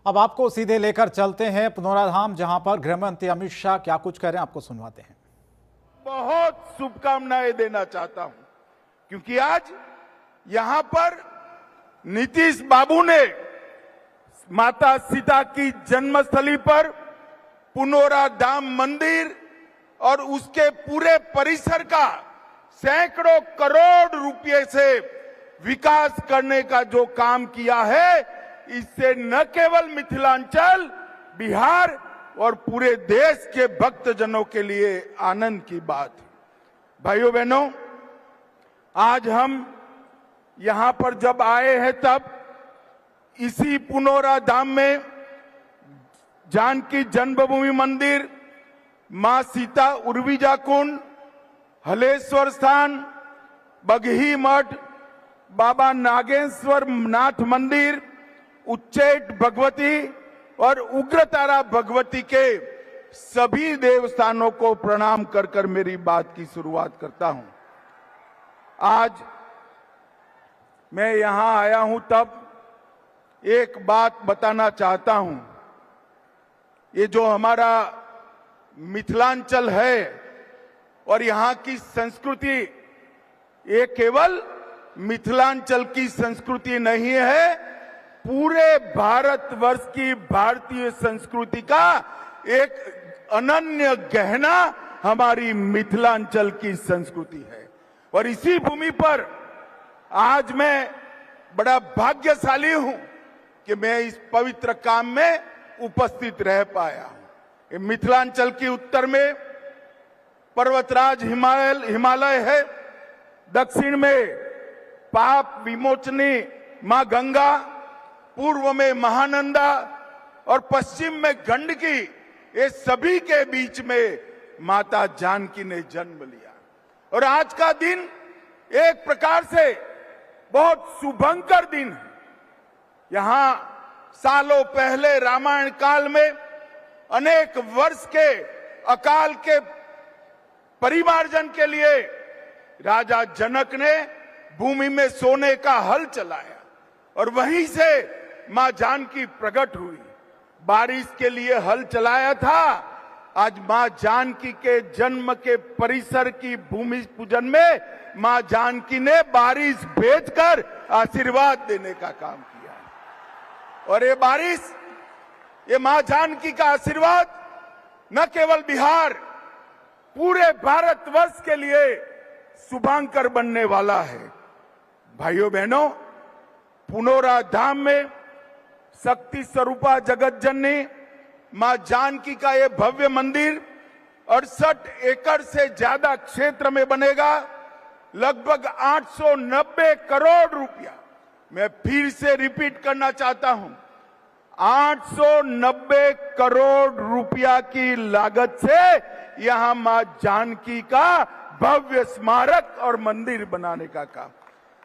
अब आपको सीधे लेकर चलते हैं पुनौराधाम, जहां पर गृहमंत्री अमित शाह क्या कुछ कह रहे हैं आपको सुनवाते हैं। बहुत शुभकामनाएं देना चाहता हूं क्योंकि आज यहां पर नीतीश बाबू ने माता सीता की जन्मस्थली पर पुनौराधाम मंदिर और उसके पूरे परिसर का सैकड़ों करोड़ रुपए से विकास करने का जो काम किया है, इससे न केवल मिथिलांचल, बिहार और पूरे देश के भक्तजनों के लिए आनंद की बात है। भाइयों बहनों, आज हम यहां पर जब आए हैं तब इसी पुनौराधाम में जानकी जन्मभूमि मंदिर, मां सीता उर्विजा कुंड, हलेश्वर स्थान, बगही मठ, बाबा नागेश्वर नाथ मंदिर, उच्चैठ भगवती और उग्रतारा भगवती के सभी देवस्थानों को प्रणाम कर कर मेरी बात की शुरुआत करता हूं। आज मैं यहां आया हूं तब एक बात बताना चाहता हूं। ये जो हमारा मिथिलांचल है और यहां की संस्कृति, ये केवल मिथिलांचल की संस्कृति नहीं है, पूरे भारतवर्ष की भारतीय संस्कृति का एक अनन्य गहना हमारी मिथिलांचल की संस्कृति है। और इसी भूमि पर आज मैं बड़ा भाग्यशाली हूं कि मैं इस पवित्र काम में उपस्थित रह पाया हूं। मिथिलांचल के उत्तर में पर्वतराज हिमालय है, दक्षिण में पाप विमोचनी मां गंगा, पूर्व में महानंदा और पश्चिम में गंडकी, ये सभी के बीच में माता जानकी ने जन्म लिया। और आज का दिन एक प्रकार से बहुत शुभंकर दिन है। यहां सालों पहले रामायण काल में अनेक वर्ष के अकाल के परिमार्जन के लिए राजा जनक ने भूमि में सोने का हल चलाया और वहीं से मां जानकी प्रकट हुई। बारिश के लिए हल चलाया था, आज मां जानकी के जन्म के परिसर की भूमि पूजन में मां जानकी ने बारिश भेजकर आशीर्वाद देने का काम किया। और ये बारिश, ये मां जानकी का आशीर्वाद न केवल बिहार, पूरे भारतवर्ष के लिए शुभांकर बनने वाला है। भाइयों बहनों, पुनौराधाम में शक्ति स्वरूपा जगत जननी मां जानकी का ये भव्य मंदिर 68 एकड़ से ज्यादा क्षेत्र में बनेगा। लगभग 890 करोड़ रुपया, मैं फिर से रिपीट करना चाहता हूं, 890 करोड़ रुपया की लागत से यहां मां जानकी का भव्य स्मारक और मंदिर बनाने का काम,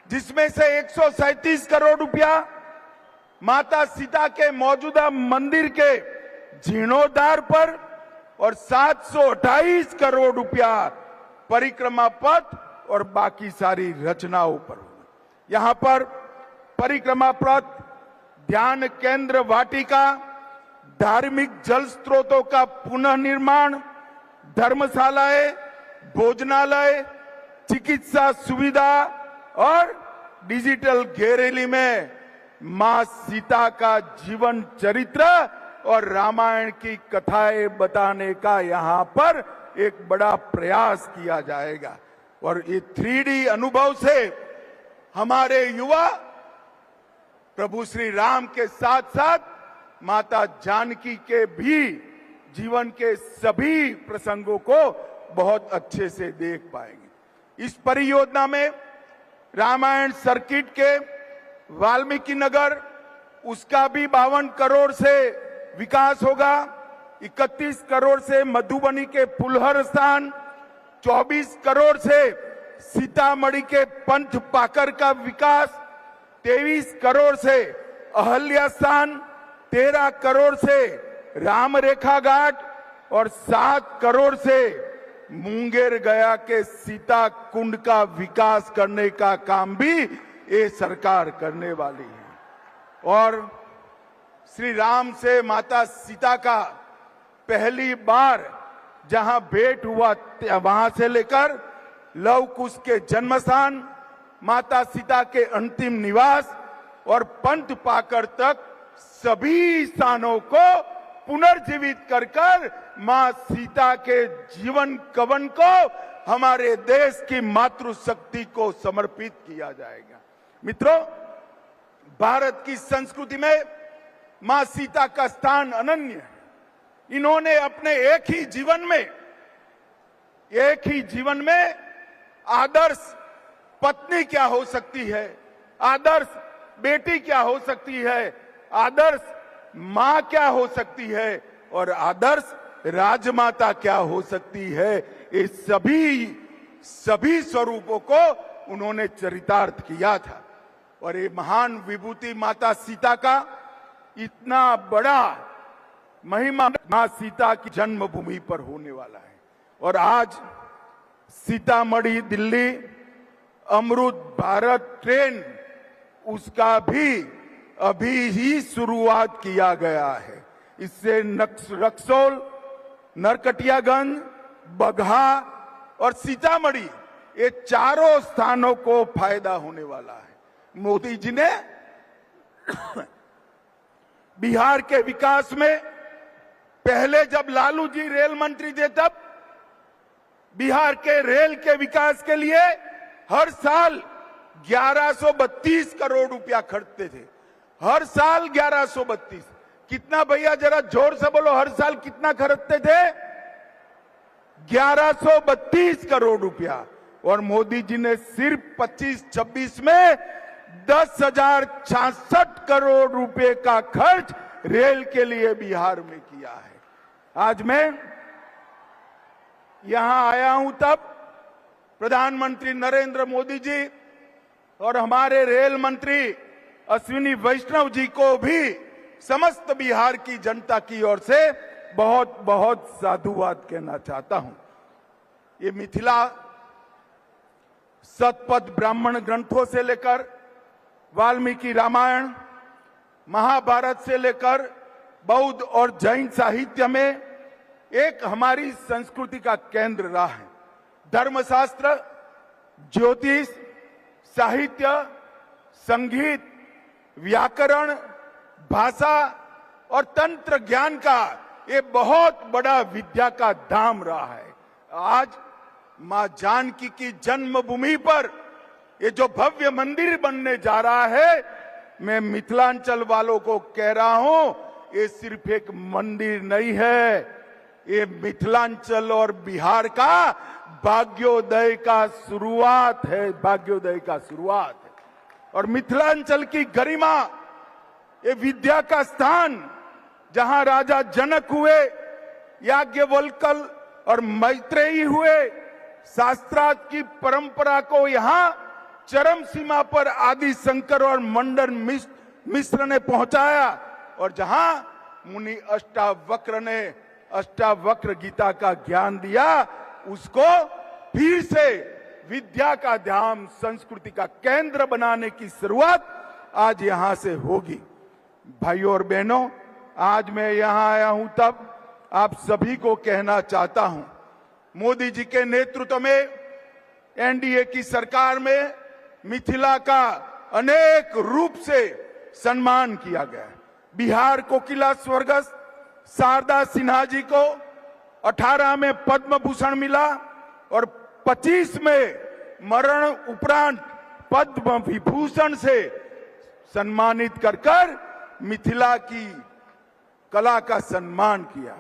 जिसमें से 137 करोड़ रुपया माता सीता के मौजूदा मंदिर के जीर्णोद्धार पर और 728 करोड़ रुपया परिक्रमा पथ और बाकी सारी रचनाओं पर। यहां पर परिक्रमा पथ, ध्यान केंद्र वाटिका, धार्मिक जल स्रोतों का पुनः निर्माण, धर्मशालाएं, भोजनालय, चिकित्सा सुविधा और डिजिटल गैलरी में मां सीता का जीवन चरित्र और रामायण की कथाएं बताने का यहां पर एक बड़ा प्रयास किया जाएगा। और ये 3D अनुभव से हमारे युवा प्रभु श्री राम के साथ साथ माता जानकी के भी जीवन के सभी प्रसंगों को बहुत अच्छे से देख पाएंगे। इस परियोजना में रामायण सर्किट के वाल्मीकि नगर, उसका भी 52 करोड़ से विकास होगा। 31 करोड़ से मधुबनी के फुलहर स्थान, 24 करोड़ से सीतामढ़ी के पंथ पाकर का विकास, 23 करोड़ से अहल्या स्थान, 13 करोड़ से राम रेखा घाट और 7 करोड़ से मुंगेर गया के सीता कुंड का विकास करने का काम भी ये सरकार करने वाली है। और श्री राम से माता सीता का पहली बार जहां भेंट हुआ, वहां से लेकर लव कुश के जन्म स्थान, माता सीता के अंतिम निवास और पंथ पाकर तक सभी स्थानों को पुनर्जीवित कर मां सीता के जीवन कवन को हमारे देश की मातृशक्ति को समर्पित किया जाएगा। मित्रों, भारत की संस्कृति में मां सीता का स्थान अनन्य है। इन्होंने अपने एक ही जीवन में आदर्श पत्नी क्या हो सकती है, आदर्श बेटी क्या हो सकती है, आदर्श मां क्या हो सकती है और आदर्श राजमाता क्या हो सकती है, ये सभी स्वरूपों को उन्होंने चरितार्थ किया था। और ये महान विभूति माता सीता का इतना बड़ा महिमा मां सीता की जन्मभूमि पर होने वाला है। और आज सीतामढ़ी दिल्ली अमृत भारत ट्रेन, उसका भी अभी ही शुरुआत किया गया है। इससे रक्सौल, नरकटियागंज, बगहा और सीतामढ़ी, ये चारों स्थानों को फायदा होने वाला है। मोदी जी ने बिहार के विकास में पहले जब लालू जी रेल मंत्री थे तब बिहार के रेल के विकास के लिए हर साल 1132 करोड़ रुपया खर्चते थे। हर साल 1132। कितना भैया, जरा जोर से बोलो, हर साल कितना खर्चते थे? 1132 करोड़ रुपया। और मोदी जी ने सिर्फ 25-26 में 10,066 करोड़ रुपए का खर्च रेल के लिए बिहार में किया है। आज मैं यहां आया हूं तब प्रधानमंत्री नरेंद्र मोदी जी और हमारे रेल मंत्री अश्विनी वैष्णव जी को भी समस्त बिहार की जनता की ओर से बहुत बहुत साधुवाद कहना चाहता हूं। ये मिथिला शतपथ ब्राह्मण ग्रंथों से लेकर वाल्मीकि रामायण, महाभारत से लेकर बौद्ध और जैन साहित्य में एक हमारी संस्कृति का केंद्र रहा है। धर्मशास्त्र, ज्योतिष, साहित्य, संगीत, व्याकरण, भाषा और तंत्र ज्ञान का ये बहुत बड़ा विद्या का धाम रहा है। आज मां जानकी की जन्मभूमि पर ये जो भव्य मंदिर बनने जा रहा है, मैं मिथिलांचल वालों को कह रहा हूं, ये सिर्फ एक मंदिर नहीं है, ये मिथिलांचल और बिहार का भाग्योदय का शुरुआत है, भाग्योदय का शुरुआत है। और मिथिलांचल की गरिमा, ये विद्या का स्थान, जहां राजा जनक हुए, याज्ञवल्क्य और मैत्रेयी हुए, शास्त्रार्थ की परंपरा को यहां चरम सीमा पर आदि शंकर और मंडन मिश्र ने पहुंचाया, और जहां मुनि अष्टावक्र ने अष्टावक्र गीता का ज्ञान दिया, उसको फिर से विद्या का धाम, संस्कृति का केंद्र बनाने की शुरुआत आज यहां से होगी। भाइयों और बहनों, आज मैं यहां आया हूं तब आप सभी को कहना चाहता हूं, मोदी जी के नेतृत्व में एनडीए की सरकार में मिथिला का अनेक रूप से सम्मान किया गया। बिहार कोकिला स्वर्गस्थ शारदा सिन्हा जी को 18 में पद्म भूषण मिला और 25 में मरण उपरांत पद्म विभूषण से सम्मानित कर मिथिला की कला का सम्मान किया।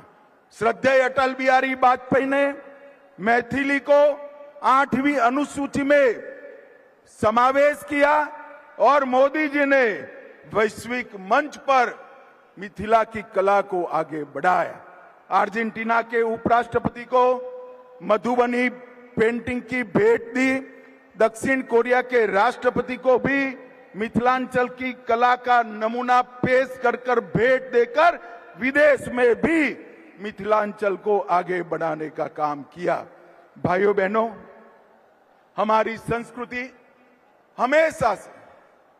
श्रद्धेय अटल बिहारी वाजपेयी ने मैथिली को 8वीं अनुसूची में समावेश किया और मोदी जी ने वैश्विक मंच पर मिथिला की कला को आगे बढ़ाया। अर्जेंटीना के उपराष्ट्रपति को मधुबनी पेंटिंग की भेंट दी। दक्षिण कोरिया के राष्ट्रपति को भी मिथिलांचल की कला का नमूना पेश कर भेंट देकर विदेश में भी मिथिलांचल को आगे बढ़ाने का काम किया। भाइयों बहनों, हमारी संस्कृति हमेशा से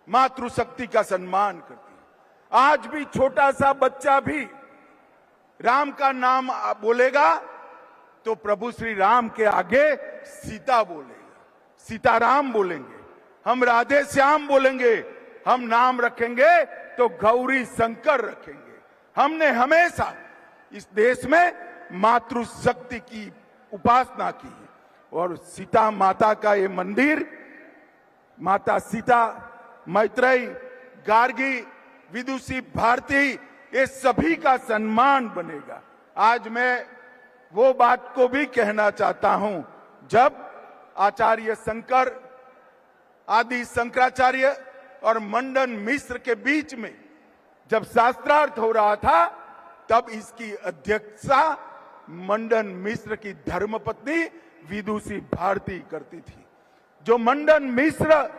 मातृशक्ति का सम्मान करती है। आज भी छोटा सा बच्चा भी राम का नाम बोलेगा तो प्रभु श्री राम के आगे सीता बोलेगा, सीताराम बोलेंगे, हम राधे श्याम बोलेंगे, हम नाम रखेंगे तो गौरी शंकर रखेंगे। हमने हमेशा इस देश में मातृशक्ति की उपासना की है और सीता माता का ये मंदिर, माता सीता, मैत्रेयी, गार्गी, विदुषी, भारती, ये सभी का सम्मान बनेगा। आज मैं वो बात को भी कहना चाहता हूं, जब आचार्य शंकर आदि शंकराचार्य और मंडन मिश्र के बीच में जब शास्त्रार्थ हो रहा था, तब इसकी अध्यक्षता मंडन मिश्र की धर्मपत्नी विदुषी भारती करती थी। जो मंडन मिश्र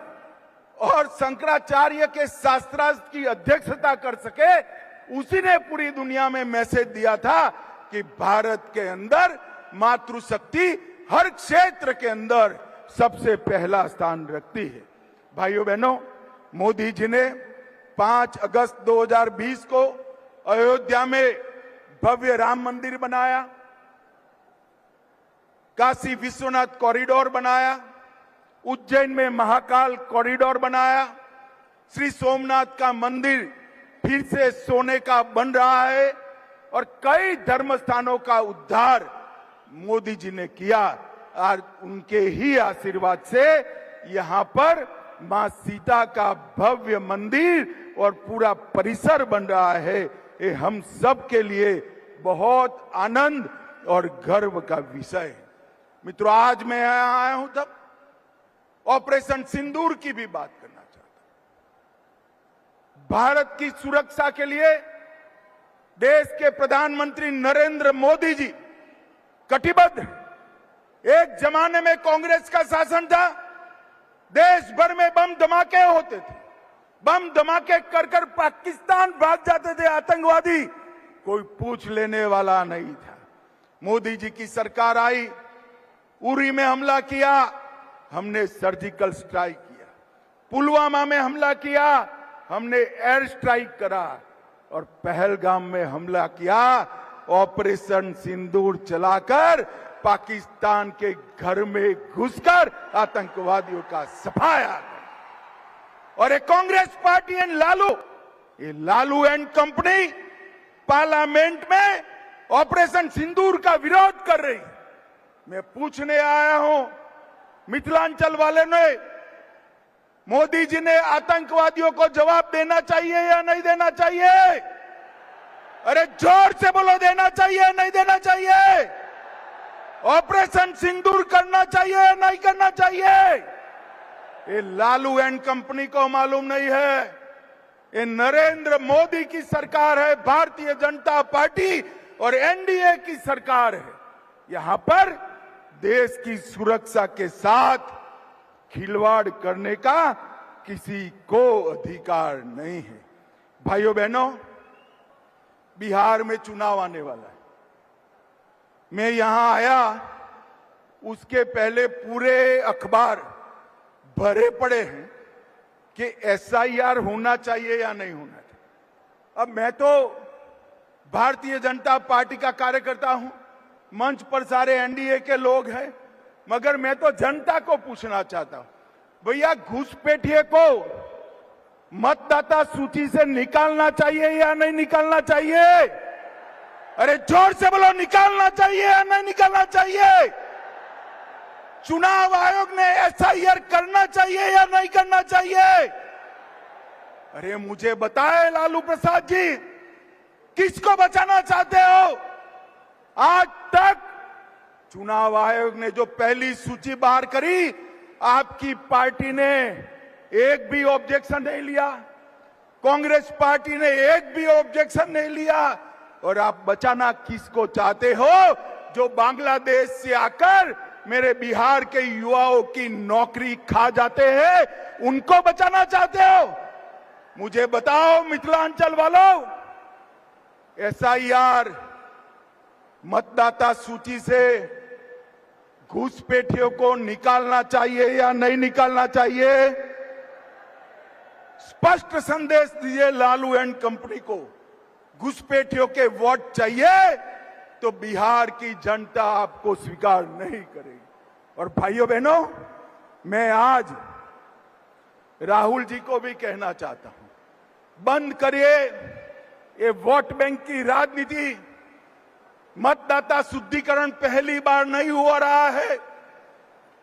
और शंकराचार्य के शास्त्रार्थ की अध्यक्षता कर सके, उसी ने पूरी दुनिया में मैसेज दिया था कि भारत के अंदर मातृशक्ति हर क्षेत्र के अंदर सबसे पहला स्थान रखती है। भाइयों बहनों, मोदी जी ने 5 अगस्त 2020 को अयोध्या में भव्य राम मंदिर बनाया, काशी विश्वनाथ कॉरिडोर बनाया, उज्जैन में महाकाल कॉरिडोर बनाया, श्री सोमनाथ का मंदिर फिर से सोने का बन रहा है और कई धर्म स्थानों का उद्धार मोदी जी ने किया और उनके ही आशीर्वाद से यहाँ पर मां सीता का भव्य मंदिर और पूरा परिसर बन रहा है। ये हम सब के लिए बहुत आनंद और गर्व का विषय है। मित्रों, आज मैं यहाँ आया हूं तब ऑपरेशन सिंदूर की भी बात करना चाहता हूं। भारत की सुरक्षा के लिए देश के प्रधानमंत्री नरेंद्र मोदी जी कटिबद्ध। एक जमाने में कांग्रेस का शासन था, देश भर में बम धमाके होते थे, बम धमाके कर कर पाकिस्तान भाग जाते थे आतंकवादी, कोई पूछ लेने वाला नहीं था। मोदी जी की सरकार आई, उरी में हमला किया, हमने सर्जिकल स्ट्राइक किया, पुलवामा में हमला किया, हमने एयर स्ट्राइक करा और पहलगाम में हमला किया, ऑपरेशन सिंदूर चलाकर पाकिस्तान के घर में घुसकर आतंकवादियों का सफाया किया। और एक कांग्रेस पार्टी एंड लालू, ये लालू एंड कंपनी पार्लियामेंट में ऑपरेशन सिंदूर का विरोध कर रही। मैं पूछने आया हूं, मिथिलांचल वाले ने, मोदी जी ने आतंकवादियों को जवाब देना चाहिए या नहीं देना चाहिए? अरे जोर से बोलो, देना चाहिए नहीं देना चाहिए? ऑपरेशन सिंदूर करना चाहिए या नहीं करना चाहिए? ये लालू एंड कंपनी को मालूम नहीं है, ये नरेंद्र मोदी की सरकार है, भारतीय जनता पार्टी और एनडीए की सरकार है। यहां पर देश की सुरक्षा के साथ खिलवाड़ करने का किसी को अधिकार नहीं है। भाइयों बहनों, बिहार में चुनाव आने वाला है। मैं यहां आया, उसके पहले पूरे अखबार भरे पड़े हैं कि एसआईआर होना चाहिए या नहीं होना चाहिए। अब मैं तो भारतीय जनता पार्टी का कार्यकर्ता हूं, मंच पर सारे एनडीए के लोग हैं, मगर मैं तो जनता को पूछना चाहता हूं, भैया घुसपैठिए को मतदाता सूची से निकालना चाहिए या नहीं निकालना चाहिए? अरे जोर से बोलो, निकालना चाहिए या नहीं निकालना चाहिए? चुनाव आयोग ने एसआईआर करना चाहिए या नहीं करना चाहिए? अरे मुझे बताए लालू प्रसाद जी, किसको बचाना चाहते हो? आज तक चुनाव आयोग ने जो पहली सूची बाहर करी, आपकी पार्टी ने एक भी ऑब्जेक्शन नहीं लिया, कांग्रेस पार्टी ने एक भी ऑब्जेक्शन नहीं लिया। और आप बचाना किसको चाहते हो? जो बांग्लादेश से आकर मेरे बिहार के युवाओं की नौकरी खा जाते हैं, उनको बचाना चाहते हो? मुझे बताओ मिथिलांचल वालों, एसआईआर मतदाता सूची से घुसपैठियों को निकालना चाहिए या नहीं निकालना चाहिए? स्पष्ट संदेश दीजिए लालू एंड कंपनी को, घुसपैठियों के वोट चाहिए तो बिहार की जनता आपको स्वीकार नहीं करेगी। और भाइयों बहनों, मैं आज राहुल जी को भी कहना चाहता हूं, बंद करिए ये वोट बैंक की राजनीति। मतदाता शुद्धिकरण पहली बार नहीं हो रहा है,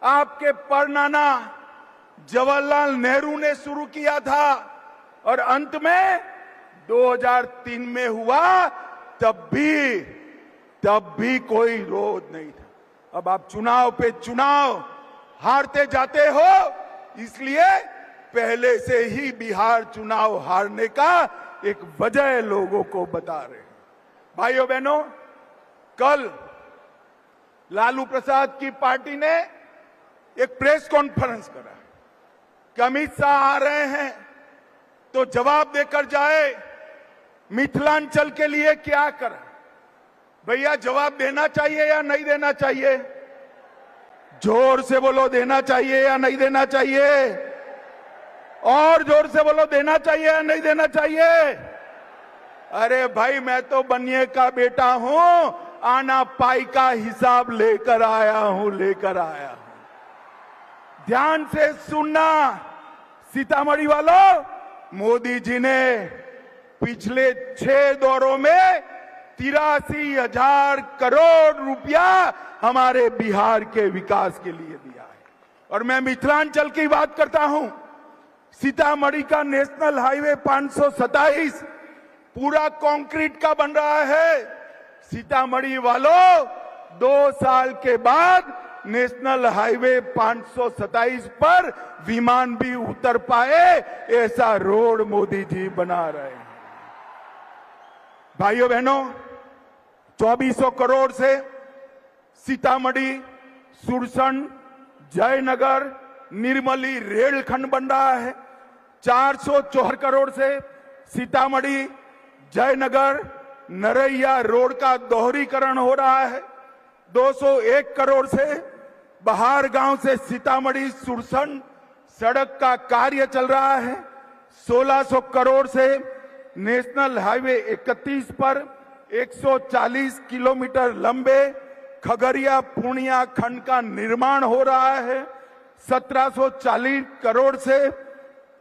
आपके परनाना जवाहरलाल नेहरू ने शुरू किया था और अंत में 2003 में हुआ, तब भी कोई विरोध नहीं था। अब आप चुनाव पे चुनाव हारते जाते हो, इसलिए पहले से ही बिहार चुनाव हारने का एक वजह लोगों को बता रहे हैं। भाइयों बहनों, कल लालू प्रसाद की पार्टी ने एक प्रेस कॉन्फ्रेंस करा कि अमित शाह आ रहे हैं तो जवाब देकर जाए, मिथिलांचल के लिए क्या करा। भैया जवाब देना चाहिए या नहीं देना चाहिए? जोर से बोलो, देना चाहिए या नहीं देना चाहिए? और जोर से बोलो, देना चाहिए या नहीं देना चाहिए? अरे भाई, मैं तो बनिए का बेटा हूं, आना पाई का हिसाब लेकर आया हूं। ध्यान से सुनना सीतामढ़ी वालों, मोदी जी ने पिछले 6 दौरों में 83,000 करोड़ रुपया हमारे बिहार के विकास के लिए दिया है। और मैं मिथिलांचल की बात करता हूं, सीतामढ़ी का नेशनल हाईवे 527 पूरा कंक्रीट का बन रहा है। सीतामढ़ी वालों, 2 साल के बाद नेशनल हाईवे 527 पर विमान भी उतर पाए, ऐसा रोड मोदी जी बना रहे हैं। भाइयों बहनों, 2400 करोड़ से सीतामढ़ी, सुरसंड, जयनगर, निर्मली रेलखंड बन रहा है। 404 करोड़ से सीतामढ़ी, जयनगर, नरैया रोड का दोहरीकरण हो रहा है। 201 करोड़ से बहार गांव से सीतामढ़ी सुरसंड सड़क का कार्य चल रहा है। 1600 करोड़ से नेशनल हाईवे 31 पर 140 किलोमीटर लंबे खगड़िया पूर्णिया खंड का निर्माण हो रहा है। 1740 करोड़ से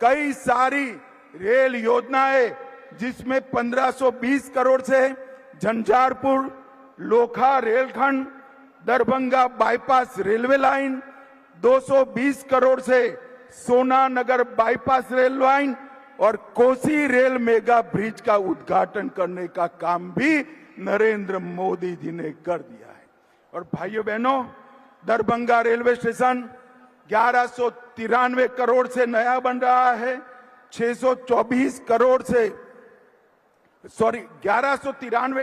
कई सारी रेल योजनाएं, जिसमें 1520 करोड़ से झंझारपुर लोखा रेलखंड, Darbhanga bypass railway line, 220 crore से सोना नगर बाईपास रेल लाइन और कोसी रेल मेगा ब्रिज का उद्घाटन करने का काम भी नरेंद्र मोदी जी ने कर दिया है। और भाइयों बहनों, दरभंगा रेलवे स्टेशन 1193 करोड़ से नया बन रहा है। 1193